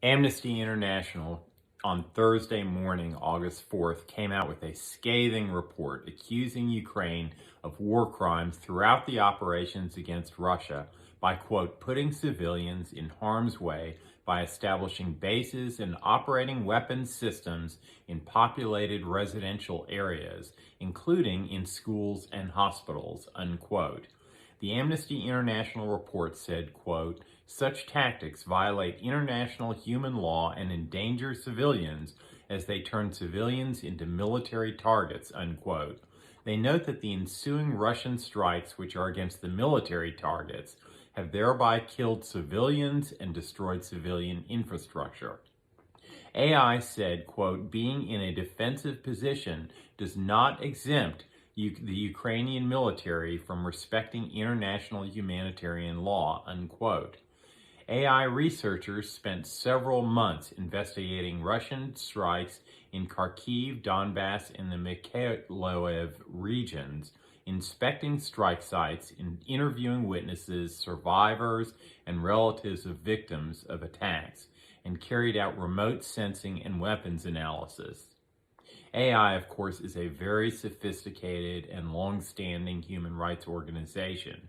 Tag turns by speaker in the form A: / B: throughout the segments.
A: Amnesty International on Thursday morning, August 4th, came out with a scathing report accusing Ukraine of war crimes throughout the operations against Russia by, quote, putting civilians in harm's way by establishing bases and operating weapons systems in populated residential areas, including in schools and hospitals, unquote. The Amnesty International report said, quote, such tactics violate international human law and endanger civilians as they turn civilians into military targets, unquote. They note that the ensuing Russian strikes, which are against the military targets, have thereby killed civilians and destroyed civilian infrastructure. AI said, quote, being in a defensive position does not exempt the Ukrainian military from respecting international humanitarian law, unquote. AI researchers spent several months investigating Russian strikes in Kharkiv, Donbass, and the Mykolaiv regions, inspecting strike sites, and interviewing witnesses, survivors, and relatives of victims of attacks, and carried out remote sensing and weapons analysis. AI, of course, is a very sophisticated and long-standing human rights organization.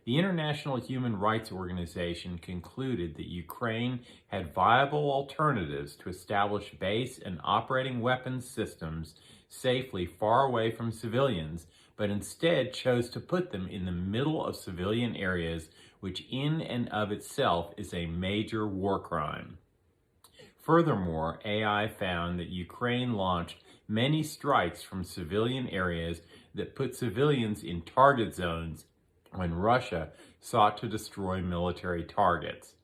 A: The International Human Rights Organization concluded that Ukraine had viable alternatives to establish base and operating weapons systems safely far away from civilians, but instead chose to put them in the middle of civilian areas, which in and of itself is a major war crime. Furthermore, AI found that Ukraine launched many strikes from civilian areas that put civilians in target zones when Russia sought to destroy military targets.